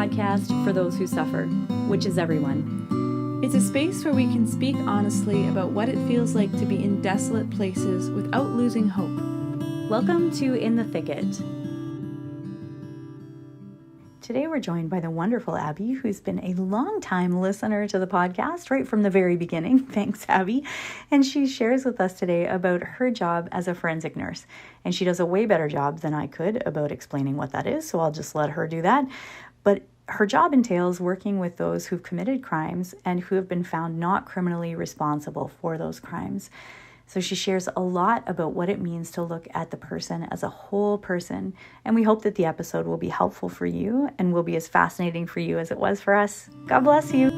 podcast for those who suffer, which is everyone. It's a space where we can speak honestly about what it feels like to be in desolate places without losing hope. Welcome to In the Thicket. Today we're joined by the wonderful Abbey, who's been a long-time listener to the podcast right from the very beginning. Thanks, Abbey. And she shares with us today about her job as a forensic nurse. And she does a way better job than I could about explaining what that is, so I'll just let her do that. But her job entails working with those who've committed crimes and who have been found not criminally responsible for those crimes. So she shares a lot about what it means to look at the person as a whole person. And we hope that the episode will be helpful for you and will be as fascinating for you as it was for us. God bless you.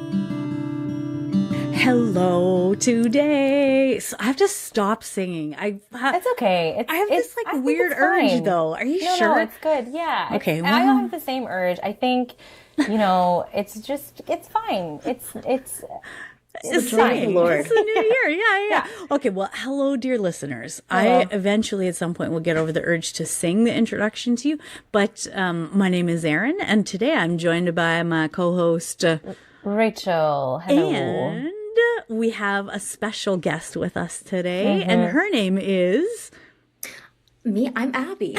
Hello today. So I have to stop singing. It's okay. I have this weird urge though. Are you sure? No, it's good. Yeah. Okay. I have the same urge. I think, it's fine. It's fine. Lord. It's the new year. Yeah. Okay. Well, hello, dear listeners. Hello. I eventually at some point will get over the urge to sing the introduction to you. But my name is Erin, and today I'm joined by my co-host, Rachel. Hello. And we have a special guest with us today, and her name is... Me, I'm Abbey.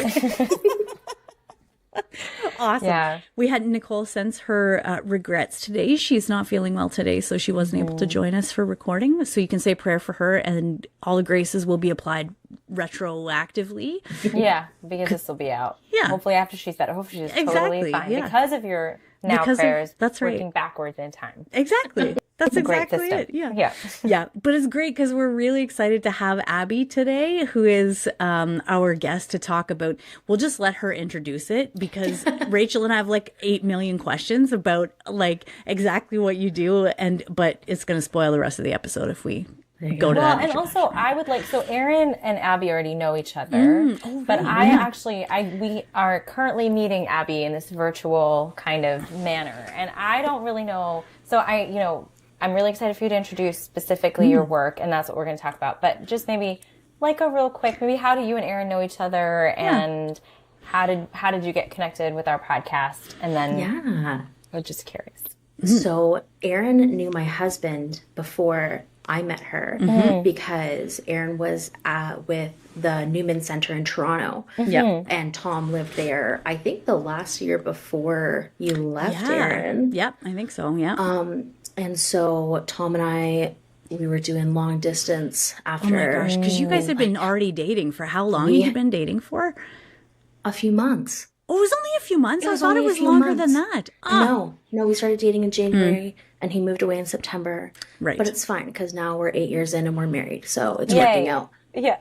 Awesome. Yeah. We had Nicole sends her regrets today. She's not feeling well today, so she wasn't able to join us for recording. So you can say a prayer for her, and all the graces will be applied retroactively. Yeah, because this will be out. Yeah. Hopefully after she's better. Hopefully she's totally fine. Yeah. Because of your prayers. That's right. Working backwards in time. Exactly. That's exactly it. Yeah. But it's great because we're really excited to have Abbey today, who is our guest to talk about. We'll just let her introduce it because Rachel and I have 8 million questions about exactly what you do, but it's going to spoil the rest of the episode if we go to that. And also I would so Erin and Abbey already know each other, but we are currently meeting Abbey in this virtual kind of manner, and I don't really know. So I'm really excited for you to introduce specifically your work, and that's what we're going to talk about. But just maybe a real quick, maybe how do you and Erin know each other, and how did you get connected with our podcast? And then I'm just curious. So Erin knew my husband before I met her because Erin was with the Newman Center in Toronto. And Tom lived there, I think the last year before you left, Erin. Yep, I think so, yeah. And so Tom and we were doing long distance after. Oh my gosh, because you guys had been already dating for how long? Had you been dating for? A few months. Oh, it was only a few months? I thought it was longer than that. No, we started dating in January and he moved away in September. Right. But it's fine because now we're 8 years in and we're married. So it's working out. Yeah.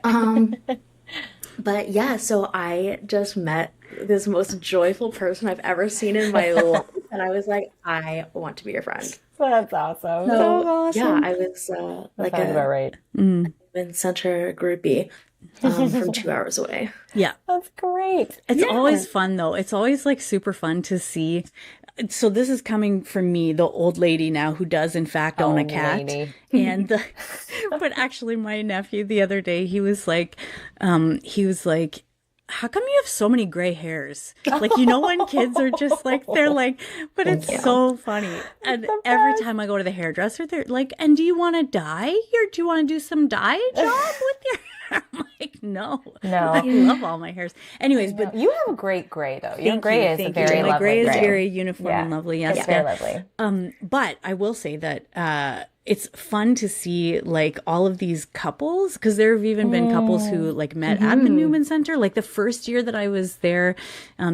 But yeah, so I just met this most joyful person I've ever seen in my life. And I was like, I want to be your friend. That's awesome. So awesome. Yeah, I was about right. Newman Center groupie from 2 hours away. Yeah. That's great. It's always fun, though. It's always super fun to see. So this is coming from me, the old lady now who does in fact own a cat. And but actually my nephew the other day, he was like, how come you have so many gray hairs? When kids are just but it's so funny. And every time I go to the hairdresser, they're like, and do you want to dye? Or do you want to do some dye job with your hair? I'm like, no. I love all my hairs. Anyways, but you have a great gray though. Your gray is very lovely. My gray is very uniform and lovely. Yes, it's very lovely. But I will say that it's fun to see all of these couples, because there have even been couples who met at the Newman Center. The first year that I was there,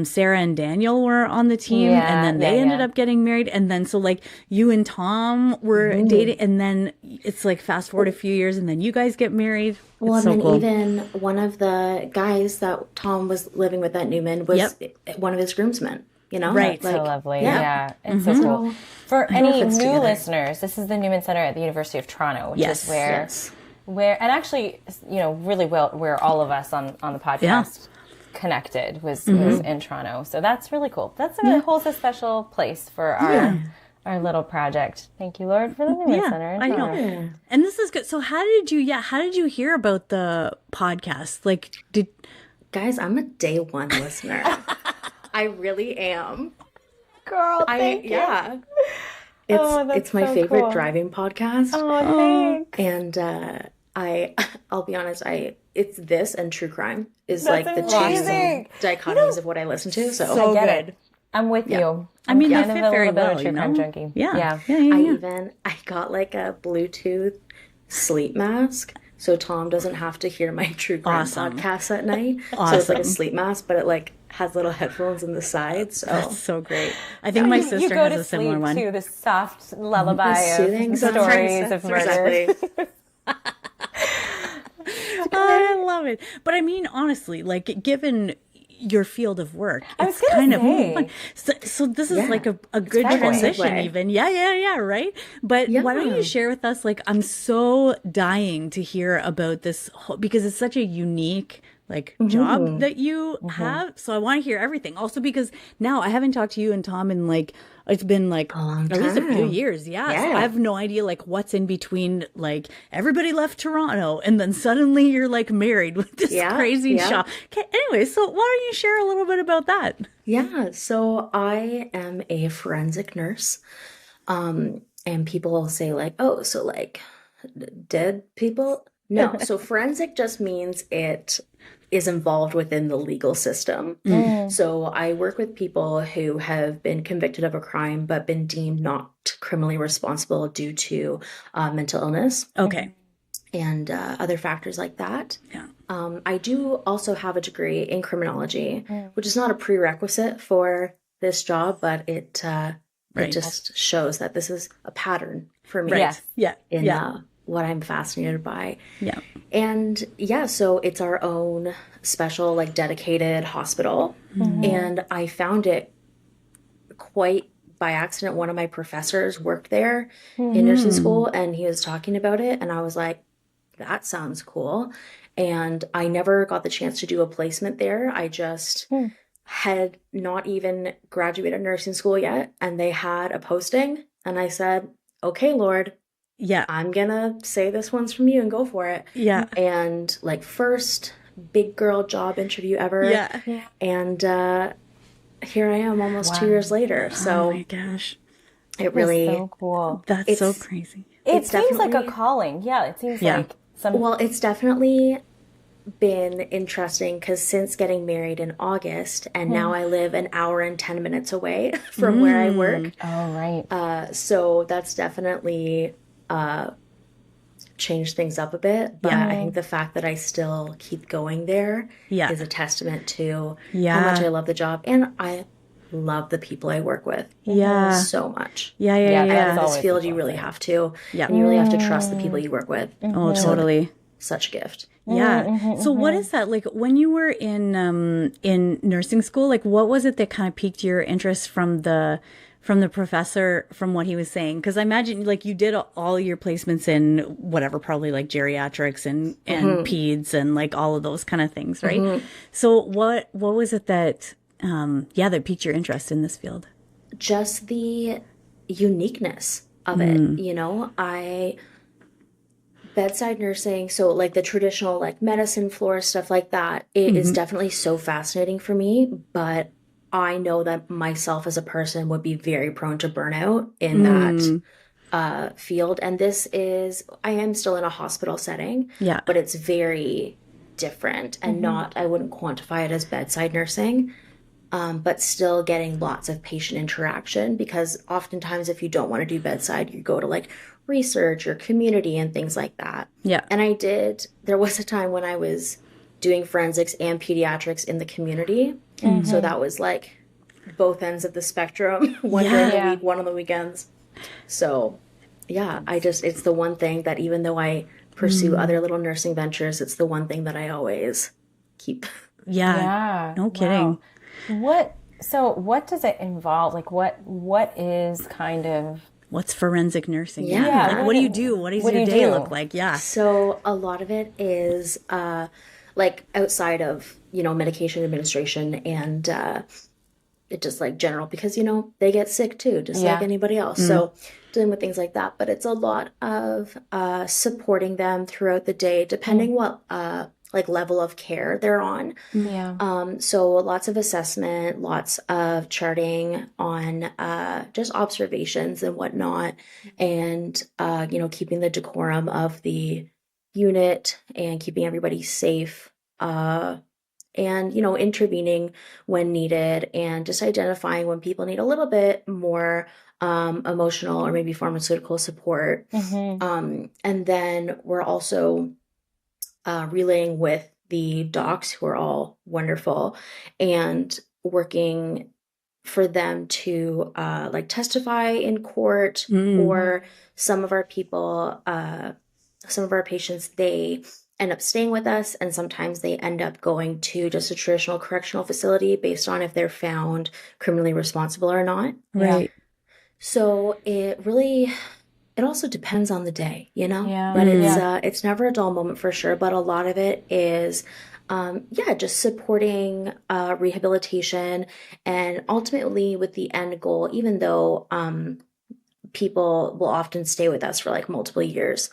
Sarah and Daniel were on the team, and then they ended up getting married. And then so you and Tom were dating, and then it's fast forward a few years, and then you guys get married. Well, and then even one of the guys that Tom was living with at Newman was one of his groomsmen. Right. So lovely. Yeah. It's so cool. For any new listeners, this is the Newman Center at the University of Toronto, which is where, and actually, really where all of us on the podcast connected was in Toronto. So that's really cool. That's holds a special place for our little project. Thank you, Lord, for the Newman Center in Toronto. I know. And this is good. So how did you hear about the podcast? Guys, I'm a day one listener. I really am. girl. Thank you. Yeah. That's It's my so favorite cool. driving podcast. Oh, thanks. And I'll be honest, it's this and true crime is That's like the amazing. two dichotomies of what I listen to. So I get good. it. I'm with you. I mean, they kind of fit a very little bit of well, a you true crime know? junkie. Yeah. I got like a Bluetooth sleep mask. So Tom doesn't have to hear my true crime podcasts at night. So it's like a sleep mask, but it like has little headphones in the sides. So That's so great. I think my sister you go has to a similar sleep one. to the soft lullaby soothing of stories of murder. Exactly. I love it. But I mean, honestly, like given your field of work, it's gonna kind of say. fun. So this is like a good perfect. transition Segue. even. Yeah, right? But why don't you share with us, like, I'm so dying to hear about this whole, because it's such a unique job that you have. So I want to hear everything. Also because now I haven't talked to you and Tom in like, it's been like at least a few years. Yeah. So I have no idea like what's in between, like everybody left Toronto and then suddenly you're like married with this crazy shop. Okay, anyway, so why don't you share a little bit about that? Yeah. So I am a forensic nurse. And people will say like, oh, so like dead people? No. So forensic just means it is involved within the legal system. So I work with people who have been convicted of a crime but been deemed not criminally responsible due to mental illness. Okay. And other factors like that. Yeah. I do also have a degree in criminology, which is not a prerequisite for this job, but it just shows that this is a pattern for me. Yes. Yeah. In what I'm fascinated by. Yeah. And so it's our own special, like dedicated hospital. And I found it quite by accident. One of my professors worked there in nursing school and he was talking about it. And I was like, that sounds cool. And I never got the chance to do a placement there. I just had not even graduated nursing school yet. And they had a posting. And I said, okay, Lord. Yeah. I'm gonna say this one's from you and go for it. Yeah. And like first big girl job interview ever. Yeah. And here I am almost 2 years later. So oh my gosh. it really so cool. That's so crazy. It seems like a calling. Yeah, it seems like well, it's definitely been interesting because since getting married in August and now I live an hour and 10 minutes away from where I work. Oh, right. So that's definitely change things up a bit, but I think the fact that I still keep going there is a testament to how much I love the job, and I love the people I work with so much. Yeah. In this field, you really have to, and you really have to trust the people you work with. Oh, totally. Such a gift. Yeah. So what is that like when you were in nursing school? Like, what was it that kind of piqued your interest from the professor, from what he was saying? Because I imagine like you did all your placements in whatever, probably like geriatrics and peds and like all of those kind of things, right? So what was it that that piqued your interest in this field? Just the uniqueness of it. You know, bedside nursing, so like the traditional like medicine floor stuff like that, it is definitely so fascinating for me, but I know that myself as a person would be very prone to burnout in that field. And I am still in a hospital setting, but it's very different and I wouldn't quantify it as bedside nursing, but still getting lots of patient interaction, because oftentimes if you don't want to do bedside, you go to like research or community and things like that. Yeah. And there was a time when I was doing forensics and pediatrics in the community. So that was like both ends of the spectrum, one during the week, one on the weekends. So yeah, it's the one thing that even though I pursue other little nursing ventures, it's the one thing that I always keep. Yeah. No kidding. Wow. What does it involve? Like what is kind of... What's forensic nursing? Yeah. Like, what do you do? What does your day look like? Yeah. So a lot of it is like outside of, medication administration and it just like general, because, they get sick too, just like anybody else. So dealing with things like that. But it's a lot of supporting them throughout the day, depending what like level of care they're on. Yeah. So lots of assessment, lots of charting on just observations and whatnot, and you know, keeping the decorum of the unit and keeping everybody safe, and you know, intervening when needed, and just identifying when people need a little bit more emotional or maybe pharmaceutical support. And then we're also relaying with the docs, who are all wonderful, and working for them to like testify in court, or some of our people, some of our patients, they end up staying with us, and sometimes they end up going to just a traditional correctional facility based on if they're found criminally responsible or not. Right. So it also depends on the day, you know? Yeah. But it's never a dull moment for sure, but a lot of it is just supporting rehabilitation, and ultimately with the end goal, even though people will often stay with us for like multiple years,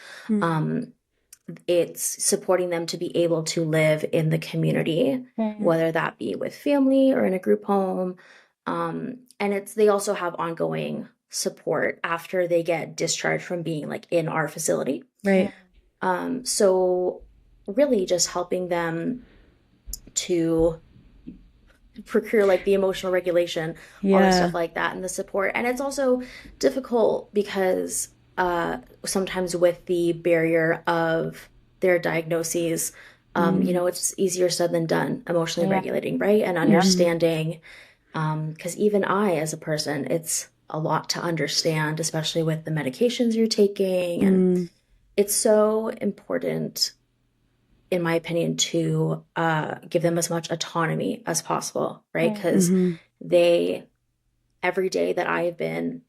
it's supporting them to be able to live in the community, whether that be with family or in a group home. And they also have ongoing support after they get discharged from being like in our facility. Right. So really just helping them to procure like the emotional regulation, all the stuff like that, and the support. And it's also difficult because sometimes with the barrier of their diagnoses, you know, it's easier said than done, emotionally regulating, right? And understanding, because even I, as a person, it's a lot to understand, especially with the medications you're taking. And it's so important, in my opinion, to give them as much autonomy as possible, right? Because every day that I've been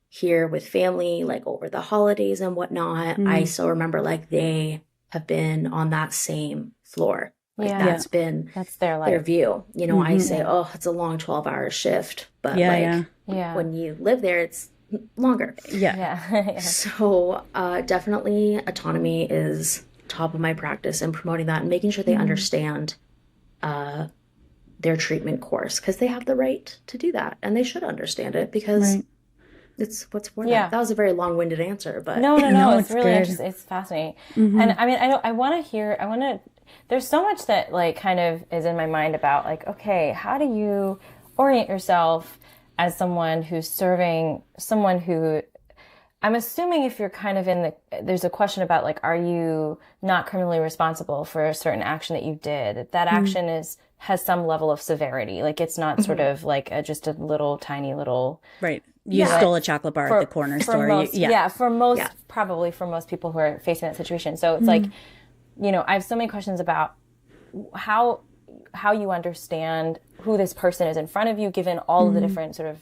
here with family, like over the holidays and whatnot, I still remember like they have been on that same floor. Like that's their life. Their view. You know, I say, oh, it's a long 12-hour shift, but when you live there, it's longer. So definitely autonomy is top of my practice, and promoting that and making sure they understand their treatment course, because they have the right to do that, and they should understand it, because it's what's for them. That was a very long-winded answer, but no, it's really interesting. It's fascinating. And I mean, I want to there's so much that like kind of is in my mind about like, okay, how do you orient yourself as someone who's serving someone who, I'm assuming if you're kind of there's a question about like, are you not criminally responsible for a certain action that you did? That action has some level of severity. Like it's not sort of like just a little tiny little. Right. You stole a chocolate bar at the corner store. Probably for most people who are facing that situation. So it's like, you know, I have so many questions about how you understand who this person is in front of you, given all of the different sort of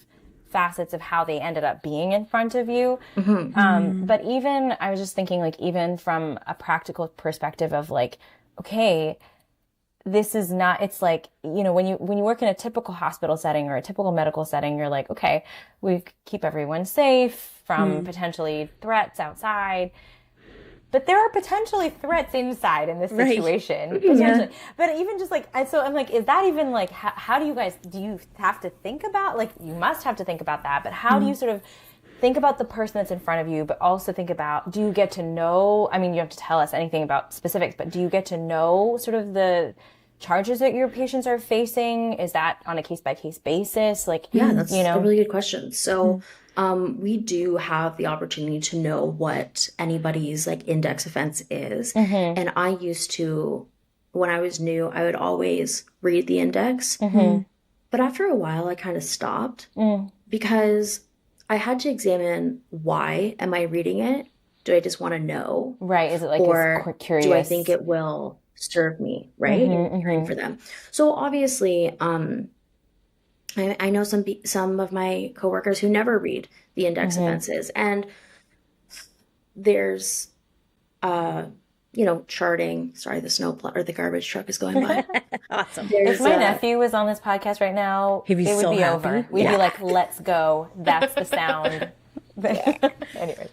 facets of how they ended up being in front of you. But even, I was just thinking like, even from a practical perspective of like, okay, this is not, it's like, you know, when you work in a typical hospital setting or a typical medical setting, you're like, okay, we keep everyone safe from potentially threats outside. But there are potentially threats inside in this situation. Potentially. But even just like, so I'm like, is that even like, how do you have to think about, like, you must have to think about that, but how do you sort of think about the person that's in front of you, but also think about, do you get to know, I mean, you don't have to tell us anything about specifics, but do you get to know sort of the charges that your patients are facing? Is that on a case-by-case basis? Like, that's a really good question. So we do have the opportunity to know what anybody's like index offense is. And I used to, when I was new, I would always read the index. But after a while, I kind of stopped because I had to examine, why am I reading it? Do I just want to know? Right. Is it like, or curious? Do I think it will serve me, right? Hearing for them. So obviously, I know some of my coworkers who never read the index offenses, and there's, you know, charting. Sorry, the garbage truck is going by. Awesome. If my nephew was on this podcast right now, it would so be happy. over. We'd be like, let's go. That's the sound. Anyway.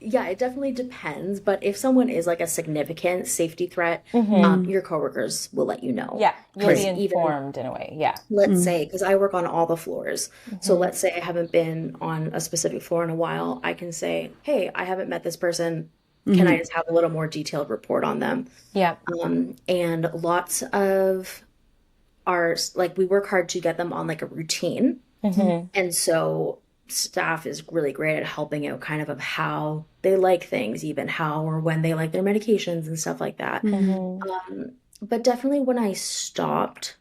yeah, it definitely depends. But if someone is like a significant safety threat, your coworkers will let you know. Yeah, you'll be informed in a way. Yeah. Let's say, because I work on all the floors. So let's say I haven't been on a specific floor in a while. I can say, hey, I haven't met this person. Can I just have a little more detailed report on them? Yeah. And lots of our, like, we work hard to get them on like a routine. And so staff is really great at helping out kind of how they like things, even how or when they like their medications and stuff like that. But definitely when I stopped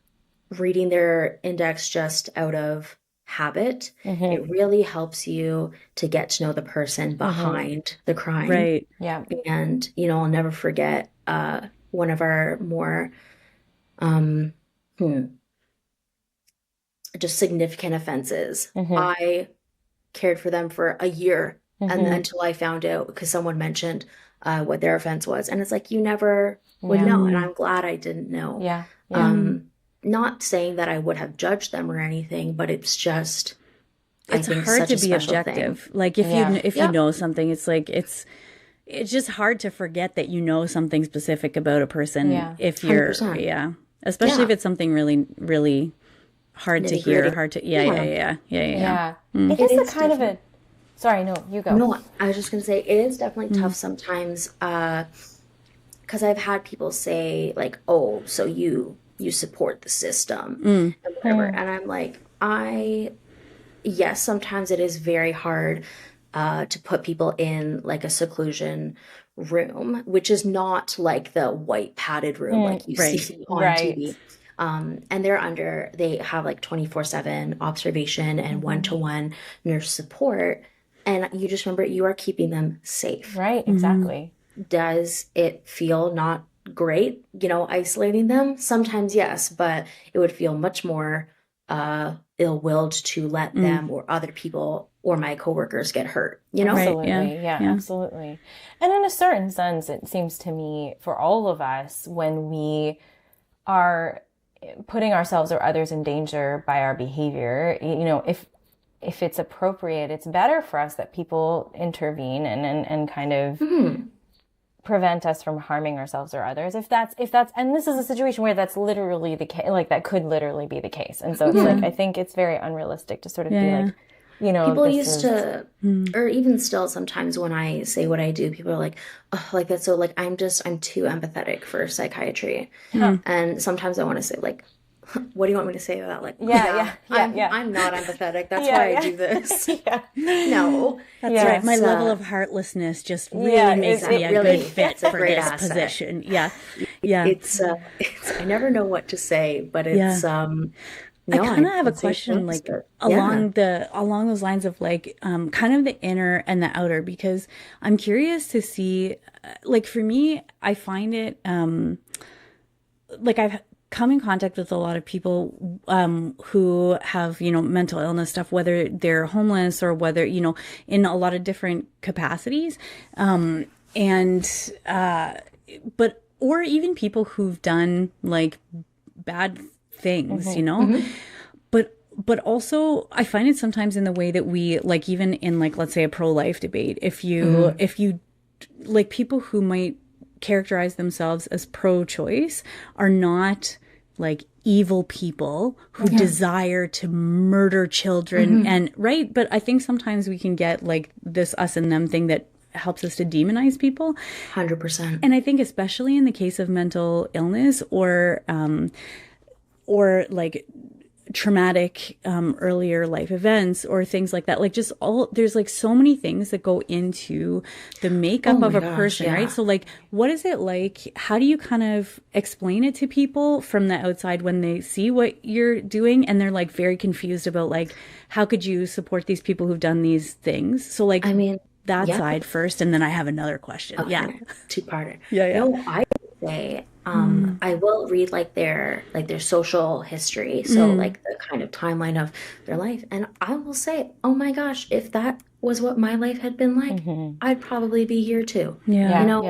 reading their index just out of habit, it really helps you to get to know the person behind the crime. Right. Yeah. And, you know, I'll never forget one of our more just significant offenses. I cared for them for a year and until I found out, because someone mentioned what their offense was. And it's like, you never would know. And I'm glad I didn't know. Yeah. Not saying that I would have judged them or anything, but it's just, It's I think, hard such to a be special objective. thing. Like if you know something, it's like it's just hard to forget that you know something specific about a person. Yeah. If you're 100%. especially if it's something really, really hard to hear, Nitty-gritty. hard to Yeah. It It is is a kind of a. Sorry, no, you go. No, I was just going to say, it is definitely tough sometimes, because I've had people say, like, oh, so you support the system and whatever. And I'm like, yes, sometimes it is very hard to put people in like a seclusion room, which is not like the white padded room like you see on TV. And they have like 24/7 observation and one-to-one nurse support. And you just remember, you are keeping them safe. Right, exactly. Does it feel not great, you know, isolating them? Sometimes yes, but it would feel much more ill-willed to let them or other people or my coworkers get hurt, you know? Absolutely. Yeah, absolutely. And in a certain sense, it seems to me, for all of us, when we are putting ourselves or others in danger by our behavior, you know, if it's appropriate, it's better for us that people intervene and kind of prevent us from harming ourselves or others. If that's, and this is a situation where that's literally the case, like that could literally be the case. And so it's like, I think it's very unrealistic to sort of be like, you know, people used to, or even still sometimes when I say what I do, people are like, oh, like that's so, like, I'm too empathetic for psychiatry. And sometimes I want to say, like, what do you want me to say about, like, I'm not empathetic. That's why I do this. No. That's right. My level of heartlessness just really makes me a good fit for this position. Yeah. It's I never know what to say, but it's, I kind of have a question, like along those lines of like kind of the inner and the outer, because I'm curious to see, like for me, I find it like I've come in contact with a lot of people who have, you know, mental illness stuff, whether they're homeless or whether, you know, in a lot of different capacities, or even people who've done like bad things, you know, but also I find it sometimes in the way that we, like, even in like, let's say a pro-life debate, if you like, people who might characterize themselves as pro-choice are not like evil people who desire to murder children and right. But I think sometimes we can get like this us and them thing that helps us to demonize people. 100%. And I think especially in the case of mental illness or like traumatic earlier life events or things like that, like just there's like so many things that go into the makeup of a person, right? So like, what is it like? How do you kind of explain it to people from the outside when they see what you're doing and they're like very confused about like, how could you support these people who've done these things? So like, I mean, that side first, and then I have another question. Okay. Two-parter. No, I would say I will read like their social history, so like the kind of timeline of their life, and I will say, oh my gosh, if that was what my life had been like, I'd probably be here too. You know,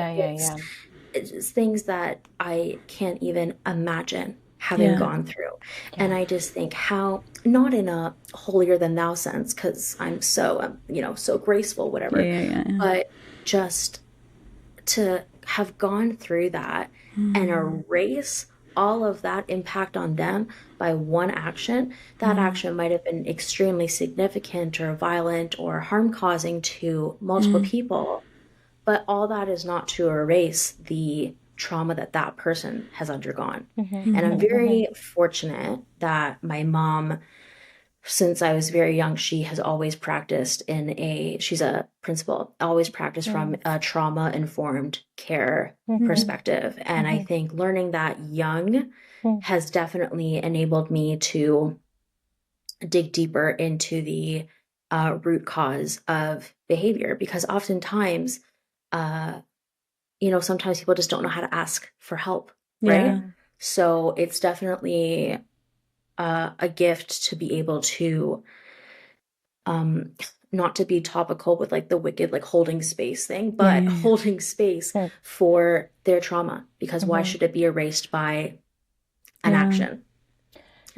it's just things that I can't even imagine having gone through. And I just think how, not in a holier than thou sense, because I'm so, so graceful, whatever, but just to have gone through that and erase all of that impact on them by one action, that action might have been extremely significant or violent or harm causing to multiple people, but all that is not to erase the trauma that that person has undergone. And I'm very fortunate that my mom, since I was very young, she has always practiced she's a principal, always practiced from a trauma-informed care perspective. And I think learning that young has definitely enabled me to dig deeper into the root cause of behavior, because oftentimes, sometimes people just don't know how to ask for help, right? Yeah. So it's definitely a gift to be able to not to be topical with like the wicked like holding space thing, but holding space for their trauma, because why should it be erased by an action?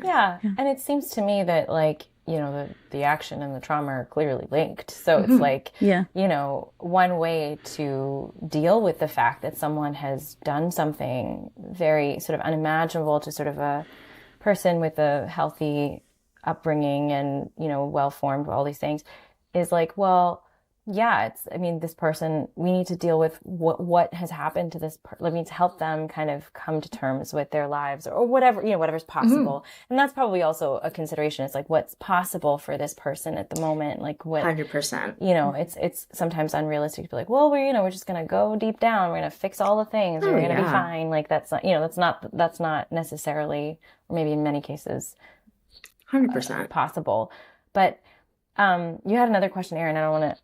Yeah. And it seems to me that like, the action and the trauma are clearly linked. So it's like, one way to deal with the fact that someone has done something very sort of unimaginable to sort of a person with a healthy upbringing and, well-formed, all these things, is like, well, yeah, this person, we need to deal with what has happened to this person. We need to help them kind of come to terms with their lives or whatever, whatever's possible. And that's probably also a consideration. It's like, what's possible for this person at the moment? Like what, 100%. It's sometimes unrealistic to be like, well, we're just going to go deep down. We're going to fix all the things. We're going to be fine. Like that's not, that's not necessarily, or maybe in many cases, 100% possible. But, you had another question, Erin. I don't want to.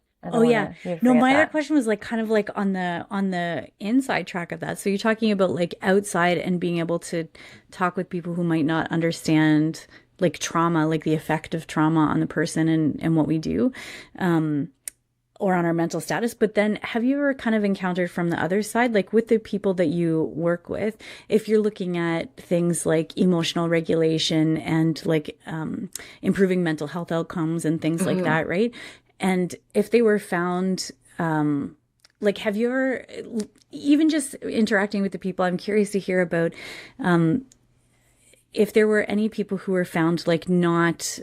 No, my other question was like kind of like on the inside track of that. So you're talking about like outside and being able to talk with people who might not understand like trauma, like the effect of trauma on the person and what we do, or on our mental status. But then have you ever kind of encountered from the other side, like with the people that you work with, if you're looking at things like emotional regulation and like improving mental health outcomes and things like that, right? And if they were found, like, have you ever, even just interacting with the people, I'm curious to hear about if there were any people who were found like not,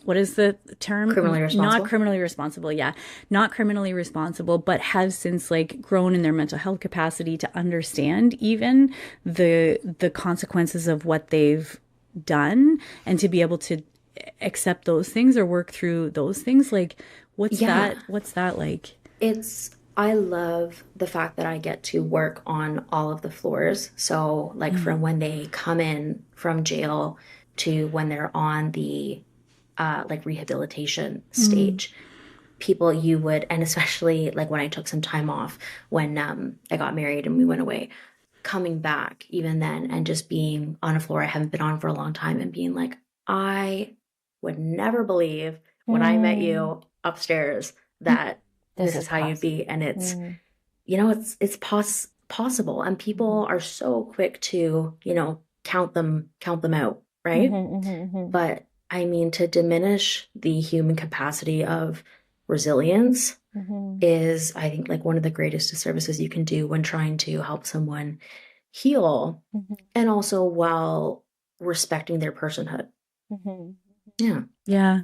what is the term? Criminally responsible. Not criminally responsible, yeah. Not criminally responsible, but have since like grown in their mental health capacity to understand even the consequences of what they've done and to be able to accept those things or work through those things. Like what's that like? I love the fact that I get to work on all of the floors. So like from when they come in from jail to when they're on the like rehabilitation stage, people you would, and especially like when I took some time off when I got married and we went away, coming back even then and just being on a floor I haven't been on for a long time and being like, I would never believe when I met you upstairs that this is how you'd be. And it's, it's possible. And people are so quick to, count them out. Right. But I mean, to diminish the human capacity of resilience is, I think, like one of the greatest disservices you can do when trying to help someone heal and also while respecting their personhood. Yeah.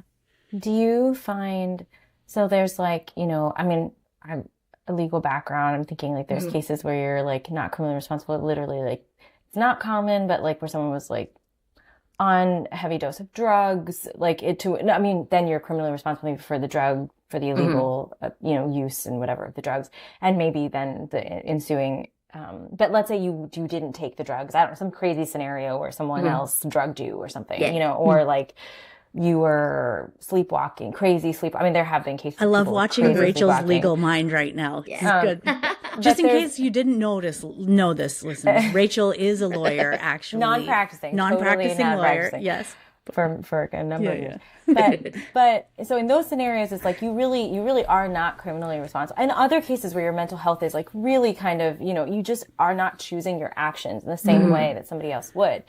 Do you find, so there's like, I'm a legal background. I'm thinking like there's cases where you're like not criminally responsible, literally like it's not common, but like where someone was like on a heavy dose of drugs, like then you're criminally responsible for the drug, for the illegal, use and whatever of the drugs. And maybe then the ensuing, but let's say you didn't take the drugs. I don't know, some crazy scenario where someone else drugged you or something, or like you were sleepwalking, crazy sleep. I mean, there have been cases. I love watching Rachel's legal mind right now. Yeah. Good. Just in case you didn't know this, listeners. Rachel is a lawyer, actually. Non-practicing lawyer. Yes. For a number of years. But so in those scenarios, it's like you really are not criminally responsible. In other cases where your mental health is like really kind of, you just are not choosing your actions in the same way that somebody else would.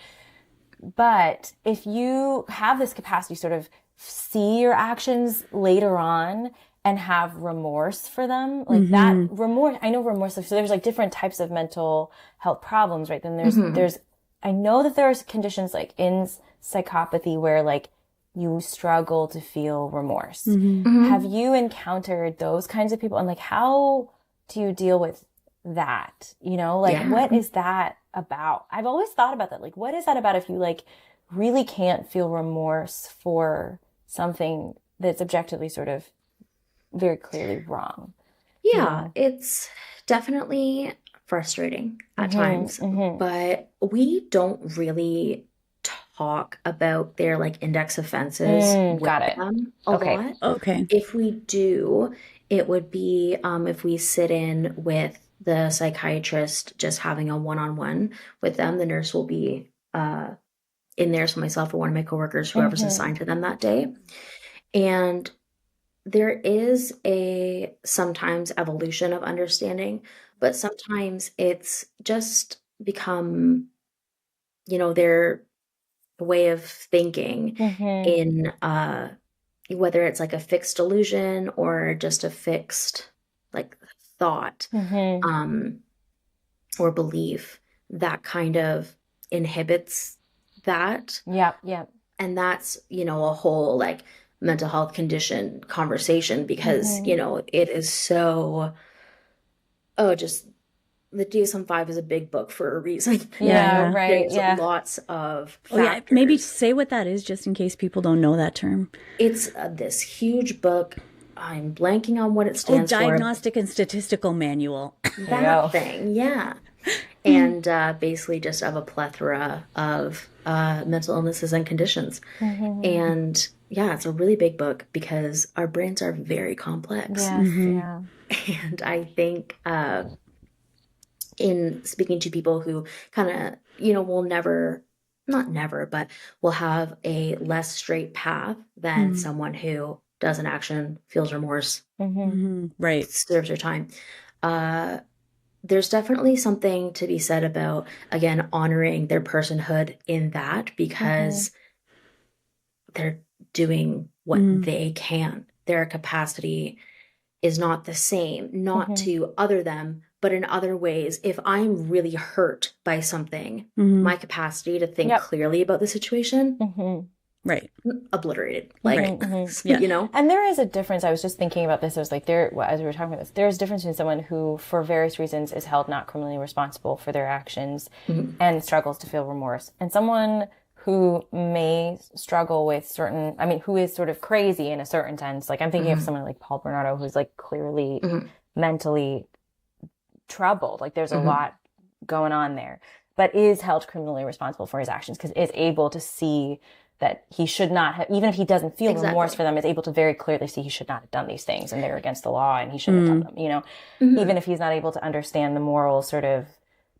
But if you have this capacity to sort of see your actions later on and have remorse for them. Like that remorse, I know remorse, so there's like different types of mental health problems, right? Then there's, I know that there's conditions like in psychopathy where like you struggle to feel remorse. Have you encountered those kinds of people? And like, how do you deal with that? You know, like what is that about? I've always thought about that. Like, what is that about if you like really can't feel remorse for something that's objectively sort of very clearly wrong? Yeah, it's definitely frustrating at times, but we don't really talk about their like index offenses with them a lot. Okay. If we do, it would be if we sit in with the psychiatrist, just having a one-on-one with them. The nurse will be in there, so myself or one of my coworkers, whoever's assigned to them that day. And there is a sometimes evolution of understanding, but sometimes it's just become, you know, their way of thinking in whether it's like a fixed delusion or just a fixed like thought or belief that kind of inhibits that. And that's, you know, a whole like mental health condition conversation because, you know, it is so, just the DSM-5 is a big book for a reason. Right. There's lots of factors. Maybe say what that is just in case people don't know that term. It's this huge book. I'm blanking on what it stands for. Diagnostic and Statistical Manual. That thing, yeah. And basically just of a plethora of mental illnesses and conditions. And yeah, it's a really big book because our brains are very complex. And I think in speaking to people who kind of, you know, will not never, but will have a less straight path than someone who does an action, feels remorse, right, serves their time. There's definitely something to be said about, again, honoring their personhood in that because they're doing what they can. Their capacity is not the same, not to other them, but in other ways. If I'm really hurt by something, my capacity to think clearly about the situation, obliterated. Like, you know? And there is a difference. I was just thinking about this. I was like, as we were talking about this, there's a difference between someone who, for various reasons, is held not criminally responsible for their actions and struggles to feel remorse, and someone who may struggle with certain, I mean, who is sort of crazy in a certain sense. Like I'm thinking of someone like Paul Bernardo, who's like clearly mentally troubled. Like there's a lot going on there, but is held criminally responsible for his actions because is able to see that he should not have, even if he doesn't feel remorse for them, is able to very clearly see he should not have done these things and they're against the law and he shouldn't have done them, you know, even if he's not able to understand the moral sort of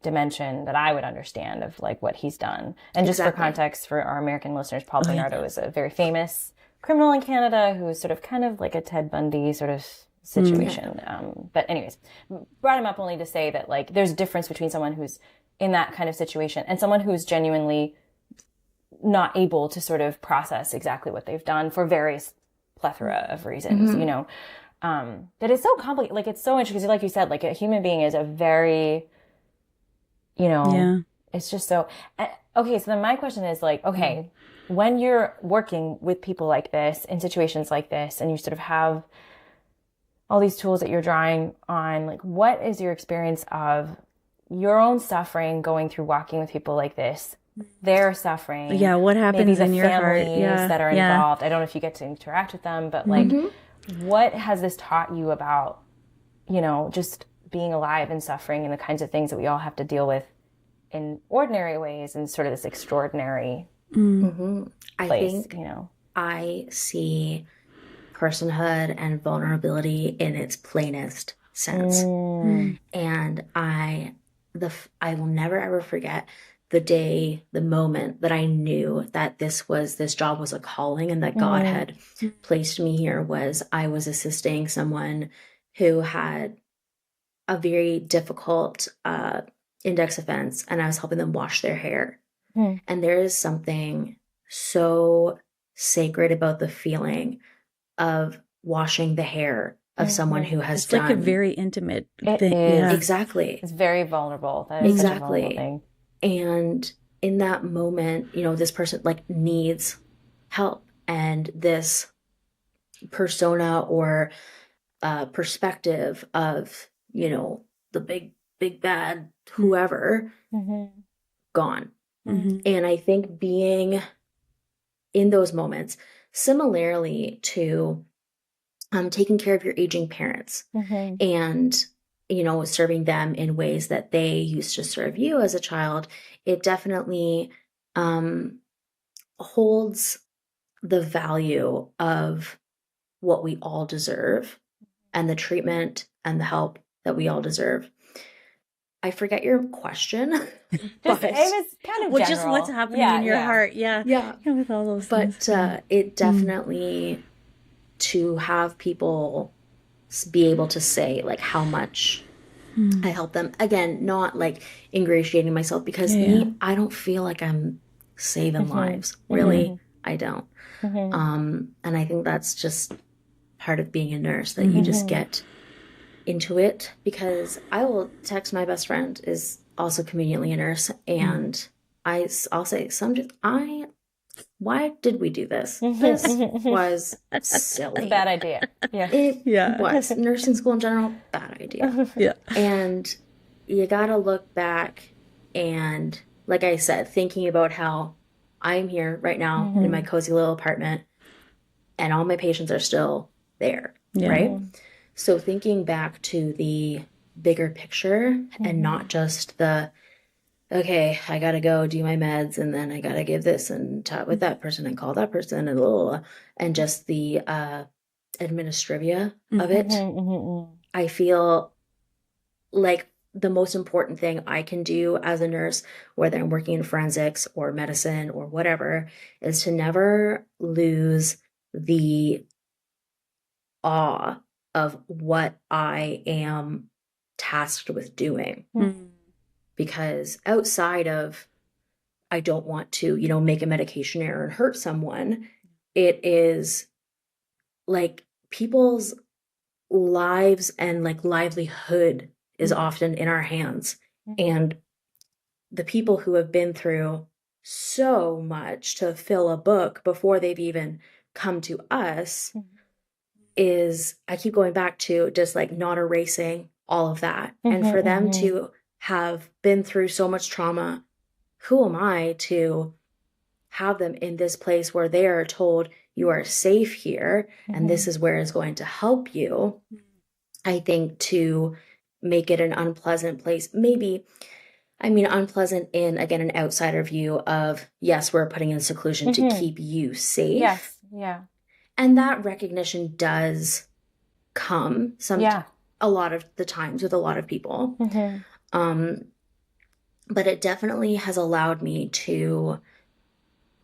dimension that I would understand of like what he's done. And just for context for our American listeners, Paul Bernardo is a very famous criminal in Canada who is sort of kind of like a Ted Bundy sort of situation. But anyways, brought him up only to say that like there's a difference between someone who's in that kind of situation and someone who's genuinely not able to sort of process exactly what they've done for various plethora of reasons, you know. But it's so complicated. Like it's so interesting because like you said, like a human being is a very, you know, it's just so, okay. So then my question is like, okay, when you're working with people like this in situations like this and you sort of have all these tools that you're drawing on, like what is your experience of your own suffering going through walking with people like this, their suffering? Yeah. What happens in your heart? That are involved. I don't know if you get to interact with them, but like, what has this taught you about, you know, just being alive and suffering and the kinds of things that we all have to deal with in ordinary ways and sort of this extraordinary place, I think, you know, I see personhood and vulnerability in its plainest sense. And I will never ever forget the moment that I knew that this job was a calling and that God had placed me here. Was I was assisting someone who had a very difficult index offense, and I was helping them wash their hair. And there is something so sacred about the feeling of washing the hair of someone who has It's done. like a very intimate It thing. is. Yeah. Exactly. It's very vulnerable. That is such a vulnerable thing. And in that moment, you know, this person like needs help, and this persona or perspective of, you know, the big bad whoever gone. And I think being in those moments, similarly to taking care of your aging parents and, you know, serving them in ways that they used to serve you as a child, it definitely holds the value of what we all deserve and the treatment and the help that we all deserve. I forget your question. It was kind of general. Just what's happening in your heart. Yeah. With all those things. But it definitely, to have people be able to say like how much I help them. Again, not like ingratiating myself, because me, I don't feel like I'm saving lives. Really, I don't. And I think that's just part of being a nurse, that you just get into it. Because I will text my best friend, is also conveniently a nurse, and I'll say why did we do this? This was silly. Bad idea. Yeah. It was. Nursing school in general, bad idea. And you gotta look back, and like I said, thinking about how I'm here right now in my cozy little apartment, and all my patients are still there, right? So thinking back to the bigger picture and not just the, okay, I gotta go do my meds, and then I gotta give this and talk with that person and call that person and blah, blah, blah, and just the administrivia of it. I feel like the most important thing I can do as a nurse, whether I'm working in forensics or medicine or whatever, is to never lose the awe of what I am tasked with doing. Because outside of, I don't want to, you know, make a medication error and hurt someone, it is like people's lives and like livelihood is often in our hands. And the people who have been through so much to fill a book before they've even come to us is, I keep going back to just like not erasing all of that. And for them to have been through so much trauma, who am I to have them in this place where they are told you are safe here and this is where it's going to help you? I think to make it an unpleasant place, maybe, I mean, unpleasant in, again, an outsider view of, yes, we're putting in seclusion to keep you safe. Yes. Yeah. And that recognition does come a lot of the times with a lot of people. But it definitely has allowed me to,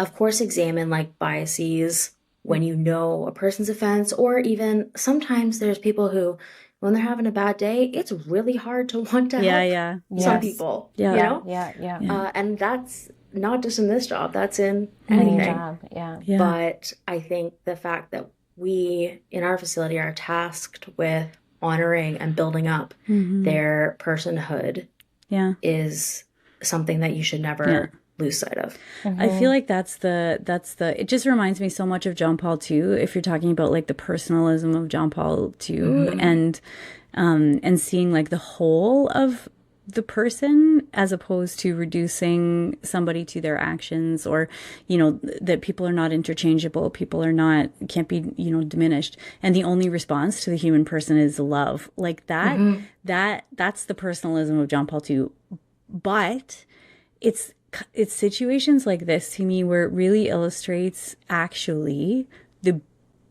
of course, examine like biases when you know a person's offense, or even sometimes there's people who, when they're having a bad day, it's really hard to want to help some people. You know? And that's not just in this job, that's in anything. Job. But I think the fact that we in our facility are tasked with honoring and building up their personhood is something that you should never lose sight of. I feel like that's the it just reminds me so much of John Paul II, if you're talking about like the personalism of John Paul II, and seeing like the whole of the person as opposed to reducing somebody to their actions, or, you know, that people are not interchangeable, people are not, can't be, you know, diminished, and the only response to the human person is love. Like that, that's the personalism of John Paul II. But it's situations like this to me where it really illustrates actually the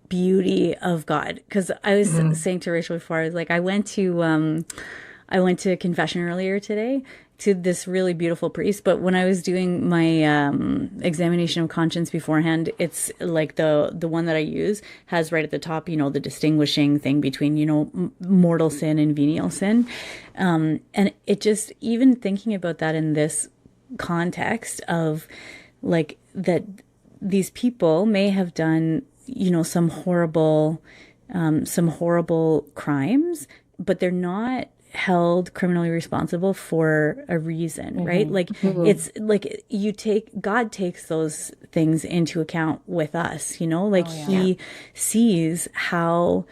beauty of God. Because I was saying to Rachel before, I was like, I went to confession earlier today to this really beautiful priest, but when I was doing my examination of conscience beforehand, it's like the one that I use has right at the top, you know, the distinguishing thing between, you know, mortal sin and venial sin. And it just, even thinking about that in this context of like that these people may have done, you know, some horrible some horrible crimes, but they're not held criminally responsible for a reason, right? Like it's like God takes those things into account with us, you know, like he sees how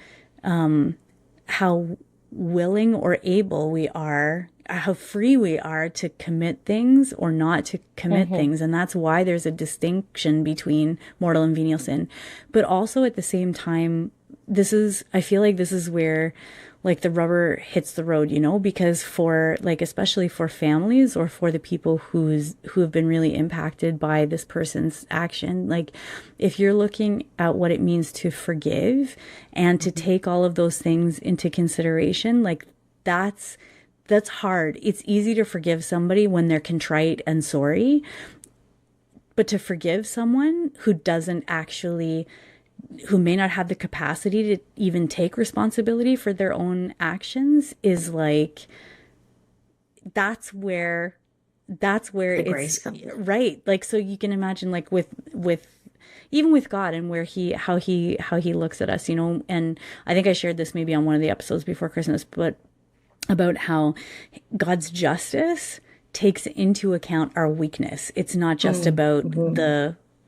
willing or able we are, how free we are to commit things or not to commit things. And that's why there's a distinction between mortal and venial sin. But also at the same time, I feel like this is where like the rubber hits the road, you know, because for like, especially for families or for the people who have been really impacted by this person's action, like if you're looking at what it means to forgive and to take all of those things into consideration, like that's hard. It's easy to forgive somebody when they're contrite and sorry, but to forgive someone who may not have the capacity to even take responsibility for their own actions is like, that's where the grace comes in. Right. Like, so you can imagine like with even with God and how he looks at us, you know, and I think I shared this maybe on one of the episodes before Christmas, but about how God's justice takes into account our weakness. It's not just about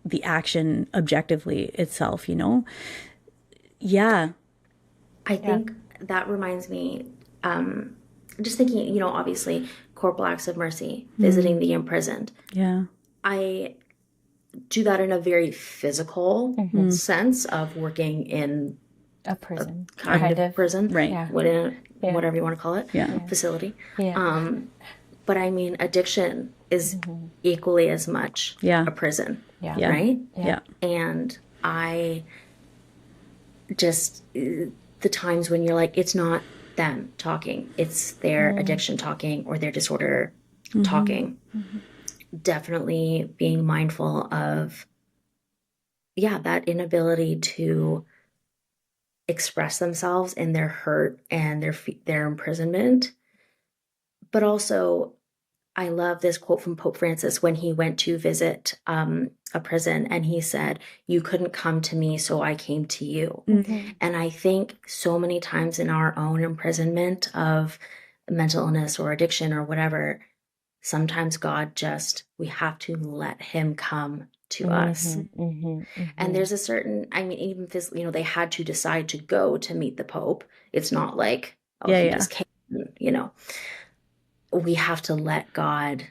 the action objectively itself, you know? Yeah. I think that reminds me, just thinking, you know, obviously corporal acts of mercy, visiting the imprisoned. Yeah. I do that in a very physical sense of working in a prison, kind of prison, right? Yeah. Whatever you want to call it, facility. Yeah. But I mean, addiction is equally as much a prison, right? Yeah. And I just, the times when you're like, it's not them talking, it's their addiction talking or their disorder talking. Definitely being mindful of, that inability to express themselves in their hurt and their imprisonment. But also, I love this quote from Pope Francis when he went to visit a prison, and he said, "You couldn't come to me, so I came to you." And I think so many times in our own imprisonment of mental illness or addiction or whatever, sometimes we have to let him come to us. And there's a certain, I mean, even if, you know, they had to decide to go to meet the Pope. It's not like, he just came, you know. We have to let God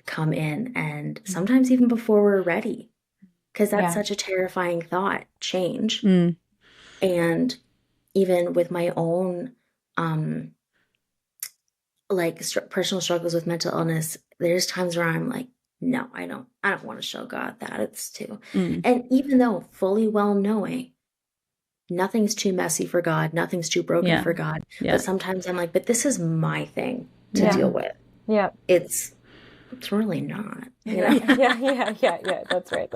come in, and sometimes even before we're ready, because that's such a terrifying thought, change. And even with my own personal struggles with mental illness, there's times where I'm like, no, I don't want to show God that. It's too, and even though fully well knowing nothing's too messy for God, nothing's too broken for God, but sometimes I'm like, but this is my thing to deal with. Yeah. It's really not. You know? Yeah. That's right.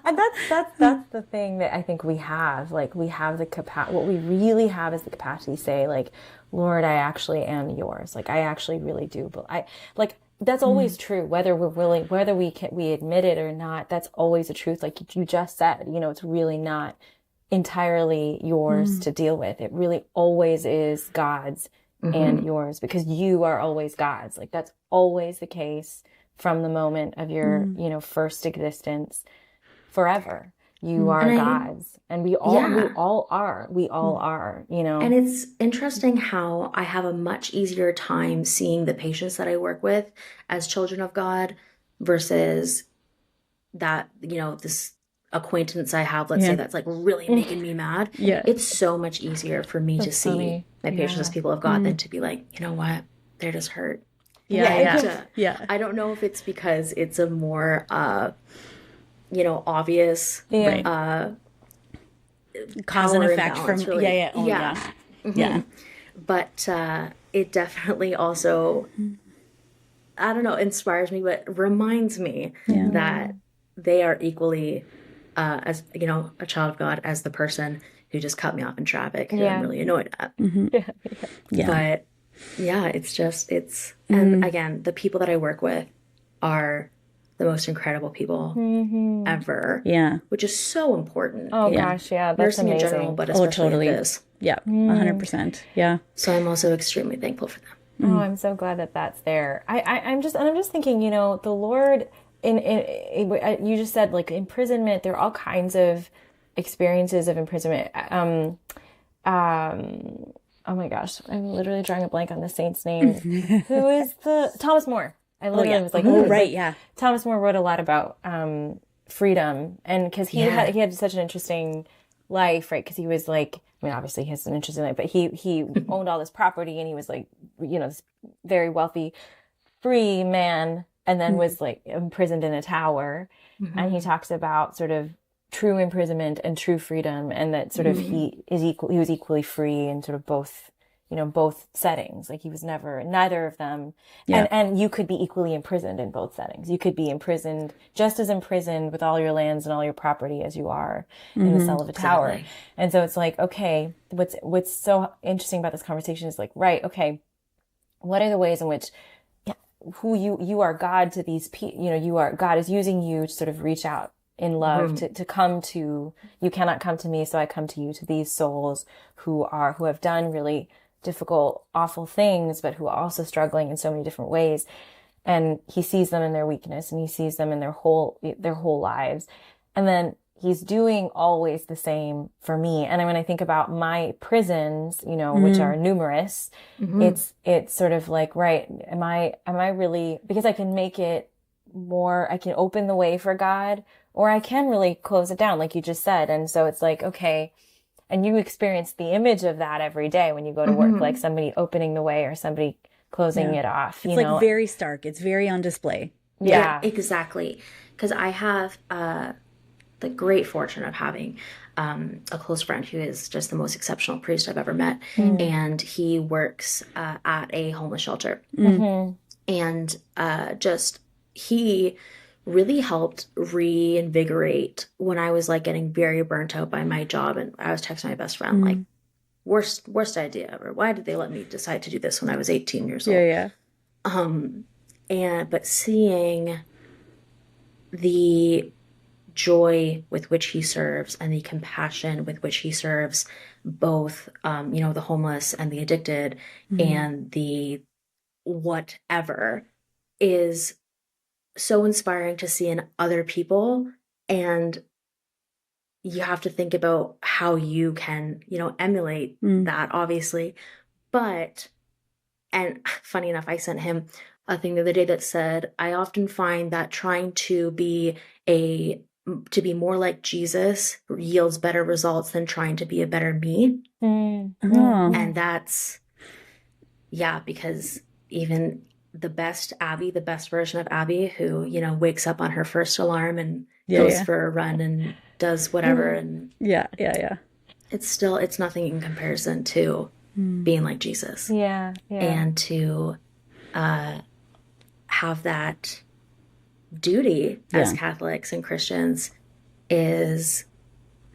And that's the thing that I think we have. Like, we have the capacity. What we really have is the capacity to say, like, Lord, I actually am yours. Like, I actually really do. But that's always true, whether we're willing, whether we admit it or not. That's always the truth. Like you just said, you know, it's really not entirely yours to deal with. It really always is God's and yours, because you are always God's. Like, that's always the case from the moment of your, you know, first existence forever. You are God's, and we all are, you know. And it's interesting how I have a much easier time seeing the patients that I work with as children of God versus that, you know, this acquaintance I have, let's say, that's like really making me mad. It's so much easier for me to see my patients as people of God than to be like, you know what, they're just hurt. I don't know if it's because it's a more you know, obvious cause and effect from really. But it definitely also, I don't know, inspires me, but reminds me that they are equally as, you know, a child of God as the person who just cut me off in traffic, who I'm really annoyed at. But it's just, and again, the people that I work with are the most incredible people ever. Yeah. Which is so important. Oh gosh, yeah, that's nursing amazing. in general, but especially this. Yeah, 100%. Yeah. So I'm also extremely thankful for them. Oh, I'm so glad that that's there. I'm just thinking, you know, the Lord, you just said like imprisonment, there are all kinds of experiences of imprisonment. Oh my gosh, I'm literally drawing a blank on the saint's name. Who is Thomas More? I literally was like, Thomas More wrote a lot about freedom, and because he had such an interesting life, right? Because he was like, I mean, obviously he has an interesting life, but he owned all this property, and he was like, you know, this very wealthy, free man, and then was like imprisoned in a tower. And he talks about sort of true imprisonment and true freedom, and that sort of he was equally free in sort of both, you know, both settings. Like he was neither of them. And you could be equally imprisoned in both settings. You could be imprisoned, just as imprisoned with all your lands and all your property as you are in the cell of a tower. Exactly. And so it's like, okay, what's so interesting about this conversation is like, right, okay, what are the ways in which who you are God to these people, you know, God is using you to sort of reach out in love to come to, you cannot come to me, so I come to you, to these souls who have done really difficult, awful things, but who are also struggling in so many different ways. And he sees them in their weakness, and he sees them in their whole lives. And then he's doing always the same for me. And when I think about my prisons, you know, which are numerous, it's sort of like, right, am I really, because I can make it more, I can open the way for God, or I can really close it down, like you just said. And so it's like, okay, and you experience the image of that every day when you go to work, like somebody opening the way or somebody closing it off. It's like very stark. It's very on display. Yeah, exactly. Because I have the great fortune of having a close friend who is just the most exceptional priest I've ever met. And he works at a homeless shelter. And he really helped reinvigorate when I was like getting very burnt out by my job. And I was texting my best friend, like, worst idea ever. Why did they let me decide to do this when I was 18 years old? But seeing the joy with which he serves and the compassion with which he serves both, you know, the homeless and the addicted and the whatever is so inspiring to see in other people. And you have to think about how you can, you know, emulate that, obviously. But, and funny enough, I sent him a thing the other day that said, I often find that trying to be more like Jesus yields better results than trying to be a better me. And that's, because even the best Abbey, the best version of Abbey, who, you know, wakes up on her first alarm and goes for a run and does whatever. And it's nothing in comparison to being like Jesus. And to have that duty as Catholics and Christians is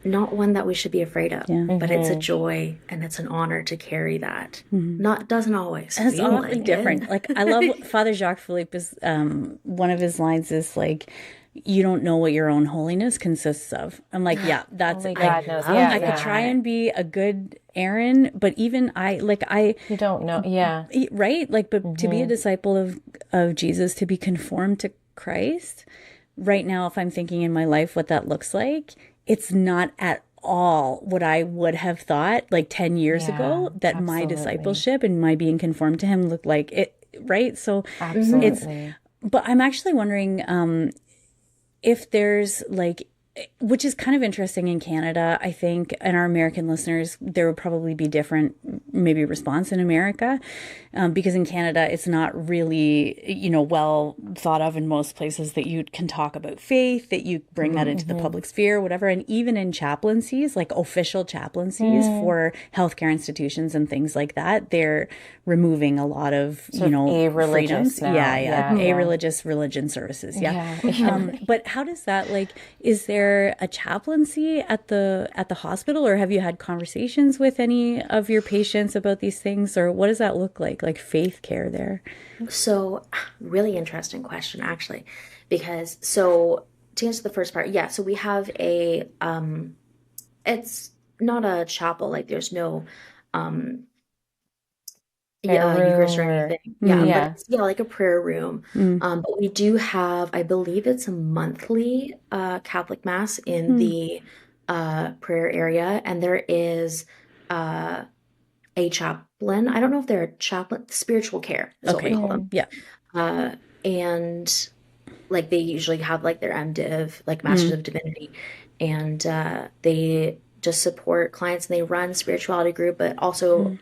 not one that we should be afraid of, but it's a joy and it's an honor to carry that. Doesn't always. And it's often different. Like, I love Father Jacques Philippe's, one of his lines is like, you don't know what your own holiness consists of. I'm like, that's only God knows. I could try and be a good Aaron, but even you don't know. Right. Like, but to be a disciple of Jesus, to be conformed to Christ right now, if I'm thinking in my life what that looks like, it's not at all what I would have thought like 10 years ago that my discipleship and my being conformed to him looked like it. Right. So but I'm actually wondering, if there's like, which is kind of interesting in Canada, I think, and our American listeners, there would probably be different maybe response in America, because in Canada, it's not really, you know, well thought of in most places that you can talk about faith, that you bring that into the public sphere, whatever. And even in chaplaincies, like official chaplaincies for healthcare institutions and things like that, they're removing a lot of, you know, a-religious freedoms. A-religious religion services. But how does that, like, is there a chaplaincy at the hospital, or have you had conversations with any of your patients guidance about these things, or what does that look like faith care there? So really interesting question, actually, because to answer the first part, yeah, so we have it's not a chapel, like there's no Eucharist or anything. But it's, like a prayer room. But we do have, I believe it's a monthly Catholic Mass in the prayer area, and there is a chaplain. I don't know if they're a chaplain. Spiritual care is what we call them. Yeah. And like they usually have like their MDiv, like Masters of Divinity, and they just support clients, and they run spirituality group, but also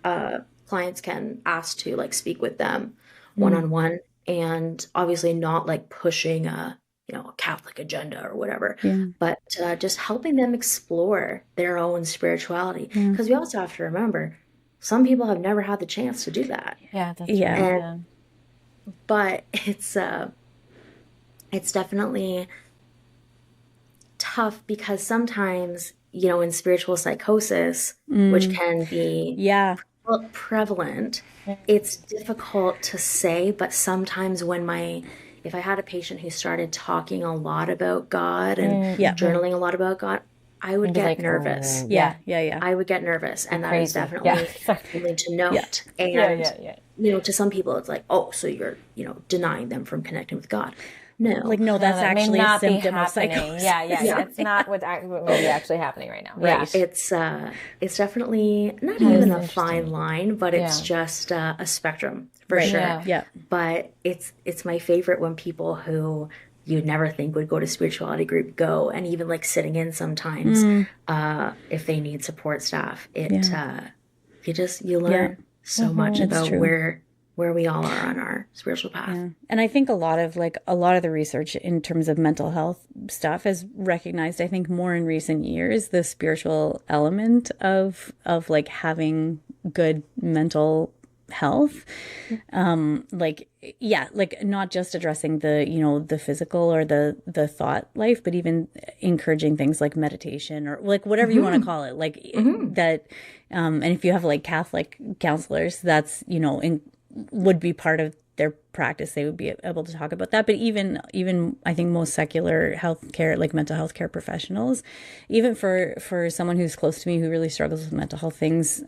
clients can ask to like speak with them one-on-one, and obviously not like pushing a Catholic agenda or whatever, but just helping them explore their own spirituality, because we also have to remember some people have never had the chance to do that. Yeah, that's right. But it's definitely tough, because sometimes in spiritual psychosis, which can be prevalent, it's difficult to say. But sometimes if I had a patient who started talking a lot about God and journaling a lot about God, I would get nervous. I would get nervous, and that is definitely something to note. And to some people, it's like, oh, so you're denying them from connecting with God. No, that's actually a symptom of psychosis. It's not what may be actually happening right now. Right. It's definitely not even a fine line, but it's just a spectrum for sure. But it's my favorite when people who you'd never think would go to spirituality group go, and even like sitting in sometimes if they need support staff. You learn so much about where we all are on our spiritual path. And I think a lot of the research in terms of mental health stuff has recognized, I think more in recent years, the spiritual element of like having good mental health. Not just addressing the physical or the thought life, but even encouraging things like meditation or like whatever you want to call it, that. And if you have like Catholic counselors, that's, would be part of their practice, they would be able to talk about that. But even I think most secular healthcare, like mental health care professionals, even for someone who's close to me who really struggles with mental health things,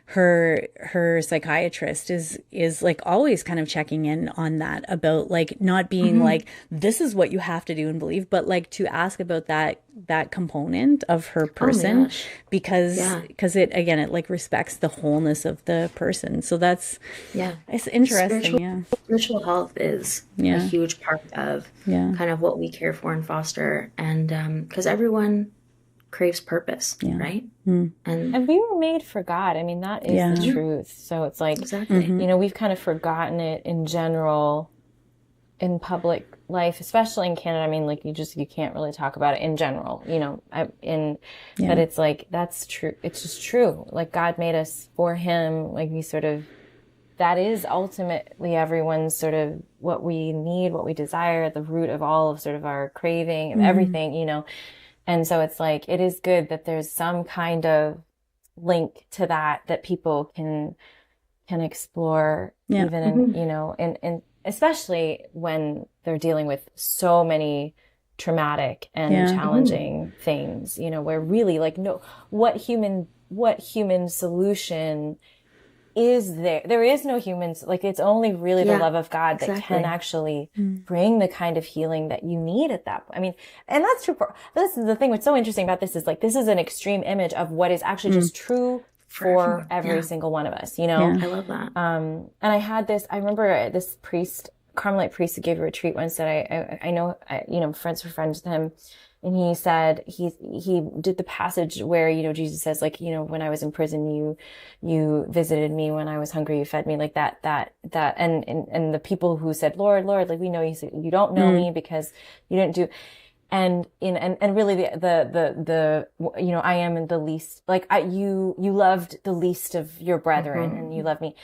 her psychiatrist is like always kind of checking in on that, about like not being like, this is what you have to do and believe, but like to ask about that component of her person, because it like respects the wholeness of the person. So that's it's interesting. Spiritual health is a huge part of kind of what we care for and foster, and because everyone craves purpose, right? And we were made for God. I mean, that is the truth. So it's like, we've kind of forgotten it in general in public life, especially in Canada. I mean, like you can't really talk about it in general, but it's like, that's true. It's just true. Like God made us for him. Like that is ultimately everyone's sort of what we need, what we desire, at the root of all of sort of our craving and everything, And so it's like, it is good that there's some kind of link to that people can explore, even in, and especially when they're dealing with so many traumatic and challenging things, where really like, what human solution is there is no humans, like it's only really the love of God that can actually bring the kind of healing that you need at that point. I mean, and that's true this is the thing, what's so interesting about this is like, this is an extreme image of what is actually just true for every single one of us, I love that. And I remember this Carmelite priest who gave a retreat once that I know, friends were friends with him. And he said, he did the passage where, Jesus says, like, when I was in prison, you visited me. When I was hungry, you fed me, like that. And the people who said, Lord, like, we know you don't know me because you didn't do, and really the I am in the least, like you loved the least of your brethren and you love me.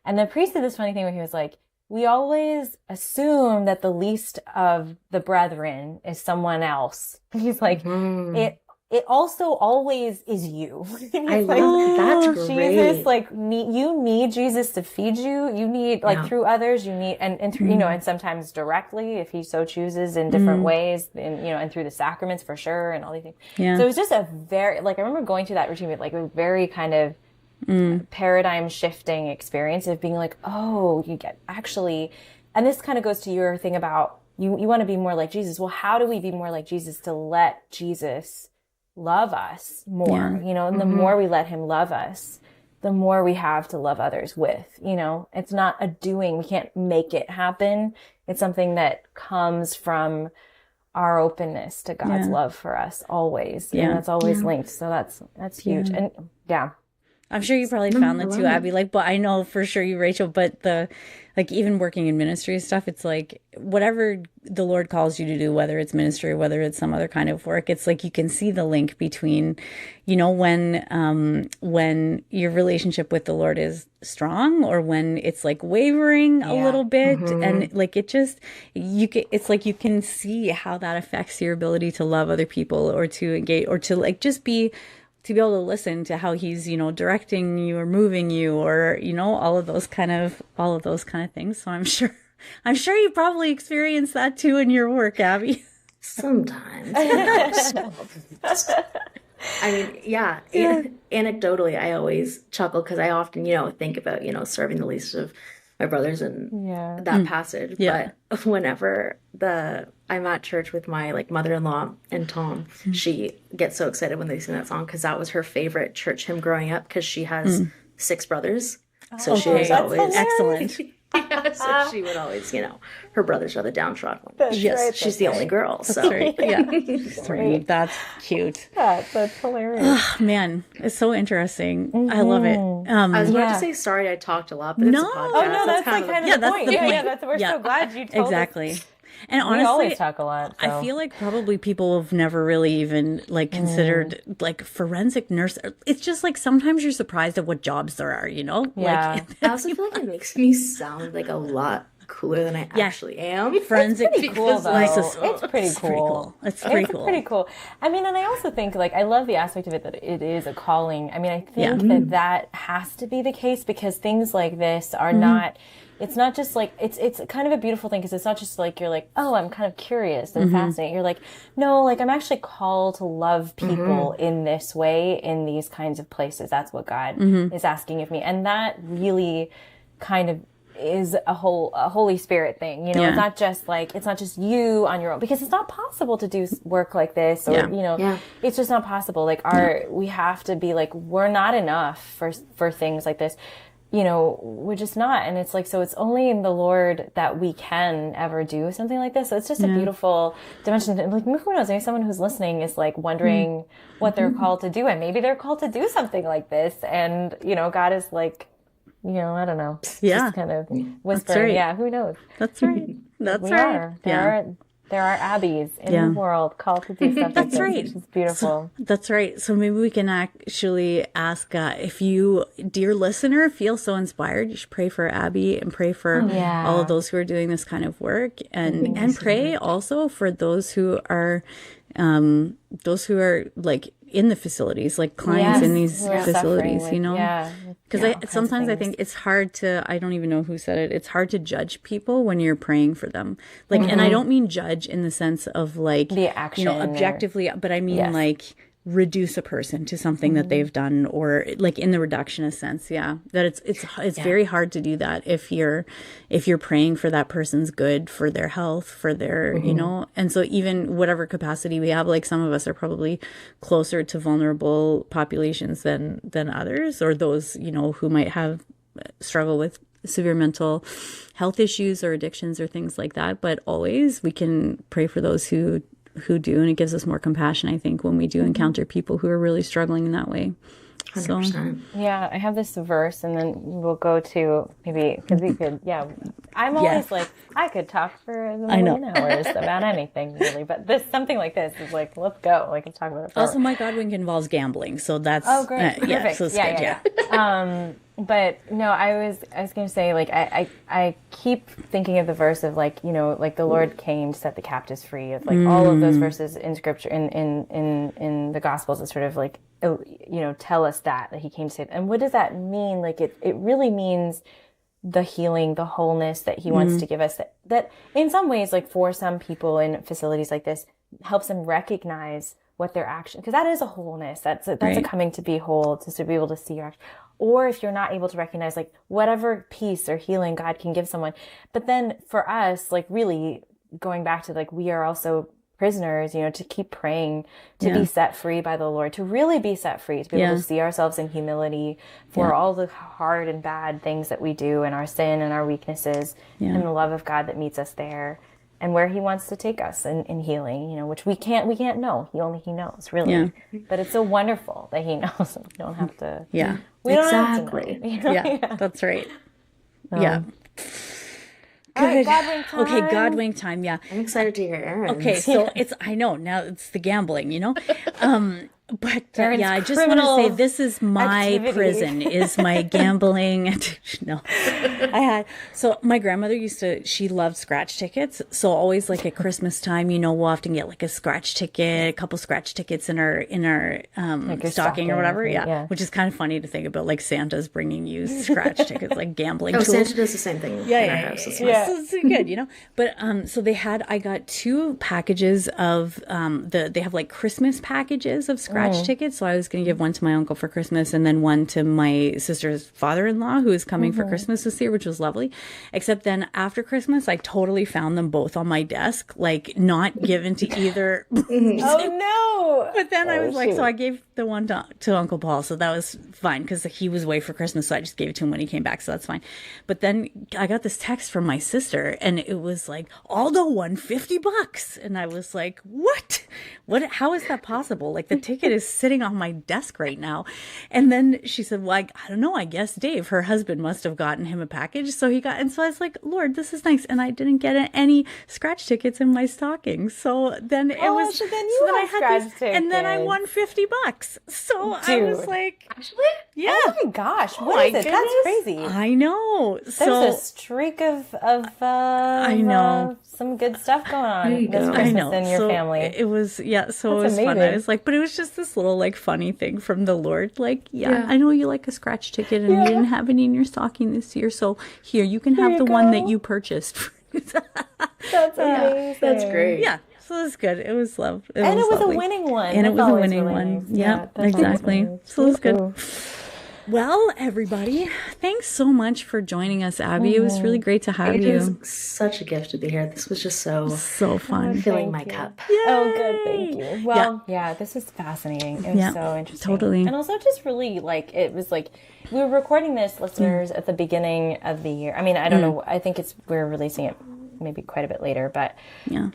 And the priest did this funny thing where he was like, we always assume that the least of the brethren is someone else. He's like, it also always is you. I love that's great. Jesus, like, you need Jesus to feed you. You need, like, through others, you need, and through, you know, and sometimes directly, if he so chooses, in different ways, and, you know, and through the sacraments for sure, and all these things. Yeah. So it was just a very, like, I remember going through that routine with, like, a very kind of paradigm shifting experience of being like, oh, you get actually, and this kind of goes to your thing about, you want to be more like Jesus. Well, how do we be more like Jesus to let Jesus love us more, you know, and the more we let him love us, the more we have to love others with, you know, it's not a doing. We can't make it happen. It's something that comes from our openness to God's love for us always. Yeah. And that's always linked. So that's huge. And I'm sure you probably found that too, Abby. Like, but I know for sure you, Rachel, but like even working in ministry stuff, it's like whatever the Lord calls you to do, whether it's ministry or whether it's some other kind of work, it's like you can see the link between, you know, when your relationship with the Lord is strong or when it's like wavering a little bit, and like it just it's like you can see how that affects your ability to love other people or to engage or to like just be able to listen to how he's, you know, directing you or moving you or, you know, all of those kind of things. So I'm sure you probably experience that too in your work, Abby. Sometimes. I mean, anecdotally, I always chuckle because I often, you know, think about, you know, serving the least of my brothers and that passage. Yeah. But whenever I'm at church with my like mother-in-law and Tom, she gets so excited when they sing that song because that was her favorite church hymn growing up because she has 6 brothers. So she was always excellent. So she would always, you know, her brothers are the downtrodden. She's the only girl. So That's cute. That's hilarious. Oh, man, it's so interesting. I love it. I was about to say sorry I talked a lot, but it's a podcast. Oh no, that's like kind of the point. We're so glad you told us. And honestly, we always talk a lot. So. I feel like probably people have never really even like considered like forensic nurse. It's just like sometimes you're surprised at what jobs there are, you know? Yeah. Like, I also feel like it makes me sound like a lot cooler than I actually am. Forensic it's pretty cool, though. It's pretty cool. It's pretty cool. I mean, and I also think like I love the aspect of it that it is a calling. I mean, I think that has to be the case because things like this are not. It's not just like, it's kind of a beautiful thing because it's not just like, you're like, oh, I'm kind of curious and fascinated. You're like, no, like I'm actually called to love people in this way, in these kinds of places. That's what God is asking of me. And that really kind of is a Holy Spirit thing. You know, it's not just you on your own because it's not possible to do work like this or, you know, it's just not possible. Like we have to be like, we're not enough for things like this. You know, we're just not. And it's like, so it's only in the Lord that we can ever do something like this. So it's just a beautiful dimension. Like, who knows? Maybe someone who's listening is like wondering what they're called to do. And maybe they're called to do something like this. And, you know, God is like, you know, I don't know. Just kind of whispering. Right. Yeah, who knows? That's right. That's right. There are Abbeys in the world called to do something. That's right. Which is beautiful. That's right. So maybe we can actually ask if you, dear listener, feel so inspired, you should pray for Abbey and pray for all of those who are doing this kind of work, and pray also for those who are like in the facilities, like clients in these facilities, you know? Because sometimes I think it's hard to, I don't even know who said it, it's hard to judge people when you're praying for them. Like, and I don't mean judge in the sense of like, the action, you know, objectively, but I mean like reduce a person to something that they've done, or like in the reductionist sense. Yeah. That it's very hard to do that if you're praying for that person's good, for their health, for their, you know, and so even whatever capacity we have, like some of us are probably closer to vulnerable populations than others, or those, you know, who might have struggle with severe mental health issues or addictions or things like that. But always we can pray for those who do, and it gives us more compassion, I think, when we do encounter people who are really struggling in that way. So 100%. Yeah, I have this verse, and then we'll go to maybe, because we could, I'm always like, I could talk for a million hours about anything, really, but something like this is like, let's go. Like, let's talk about it forever. also, my Godwink involves gambling, so that's... Oh, great. Perfect. So it's good, yeah. But no, I was going to say, like, I keep thinking of the verse of, like, you know, like the Lord came to set the captives free, of like all of those verses in scripture, in the Gospels that sort of like, you know, tell us that he came to save. And what does that mean? Like, it really means the healing, the wholeness that he wants to give us, that in some ways, like for some people in facilities like this, helps them recognize what their action, because that is a wholeness. That's a coming to be whole, to be able to see your action. Or if you're not able to recognize, like, whatever peace or healing God can give someone. But then for us, like, really going back to, like, we are also prisoners, you know, to keep praying, to be set free by the Lord, to really be set free, to be able to see ourselves in humility for all the hard and bad things that we do, and our sin and our weaknesses, and the love of God that meets us there, and where he wants to take us in healing, you know, which we can't know. He knows, really. Yeah. But it's so wonderful that he knows. We don't have to. Yeah. We don't have to know, you know? Yeah, that's right. Yeah. Good. All right, Godwink time. Okay, Godwink time, yeah. I'm excited to hear Aaron. Okay, so I know, now it's the gambling, you know? But I just want to say this is my prison, is my gambling addiction. No, so my grandmother she loved scratch tickets. So always like at Christmas time, you know, we'll often get like a scratch ticket, a couple scratch tickets in our like stocking or whatever. Yeah. Which is kind of funny to think about, like Santa's bringing you scratch tickets, like gambling tools. Santa does the same thing. Yeah. So it's good, you know? But, so I got 2 packages of, they have like Christmas packages of scratch tickets. So I was going to give one to my uncle for Christmas, and then one to my sister's father-in-law, who is coming for Christmas this year, which was lovely. Except then after Christmas, I totally found them both on my desk, like not given to either. Oh no! But then I was like, so I gave the one to Uncle Paul, so that was fine because he was away for Christmas, so I just gave it to him when he came back, so that's fine. But then I got this text from my sister, and it was like, Aldo won $50, and I was like, what? How is that possible? Like, the ticket is sitting on my desk right now. And then she said, well, I don't know, I guess Dave, her husband, must have gotten him a package, so and so I was like, Lord, this is nice, and I didn't get any scratch tickets in my stocking, so then it was, so then I had this, and then I won $50. So I was like, actually, yeah. Oh my gosh, what is it? Goodness. That's crazy. I know. There's a streak of I know. Some good stuff going on this Christmas in your family. It was, so that's it was amazing. fun. I was like, but it was just this little like funny thing from the Lord. Like, I know you like a scratch ticket and you didn't have any in your stocking this year. So here, you can have the one that you purchased. That's amazing. That's great. Yeah. So it was good. It was love. It was a winning one. And it was a winning really one. Nice. Yeah, exactly. So it was good. Well, everybody, thanks so much for joining us, Abby. It was really great to have you. It was such a gift to be here. This was just so fun. Filling my cup. Yay! Oh, good. Thank you. Well, this was fascinating. It was so interesting. Totally. And also just really, like, it was like, we were recording this, listeners, at the beginning of the year. I mean, I don't know. I think we're releasing it maybe quite a bit later, but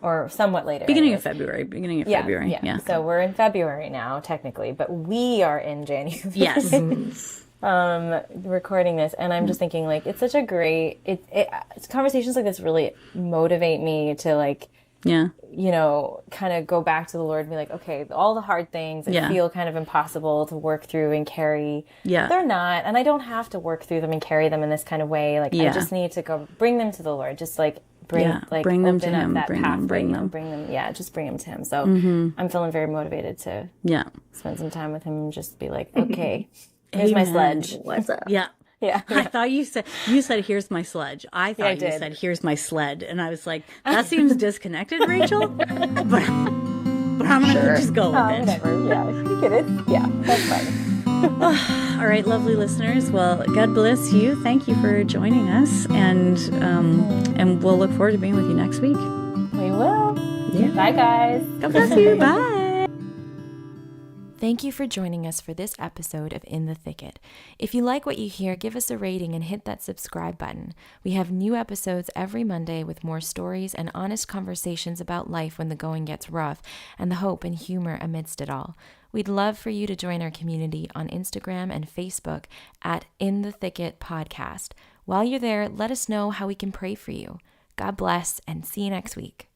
or somewhat later. Beginning of February. Yeah. So we're in February now, technically, but we are in January. Yes. Recording this, and I'm just thinking, like, it's such a great it's conversations like this really motivate me to, like, you know, kind of go back to the Lord and be like, okay, all the hard things that feel kind of impossible to work through and carry, they're not, and I don't have to work through them and carry them in this kind of way. Like, I just need to go bring them to the Lord, just like bring them to Him, bring them, just bring them to Him. So I'm feeling very motivated to spend some time with Him and just be like, okay, here's my sledge. What's up? Yeah. I thought you said here's my sledge. I thought you said here's my sled, and I was like, that seems disconnected, Rachel. but I'm gonna just go with it. Whatever. Yeah, you get it. Yeah, that's fine. All right, lovely listeners. Well, God bless you. Thank you for joining us, and we'll look forward to being with you next week. We will. Yeah. Bye, guys. God bless you. Bye. Thank you for joining us for this episode of In the Thicket. If you like what you hear, give us a rating and hit that subscribe button. We have new episodes every Monday with more stories and honest conversations about life when the going gets rough and the hope and humor amidst it all. We'd love for you to join our community on Instagram and Facebook at In the Thicket Podcast. While you're there, let us know how we can pray for you. God bless and see you next week.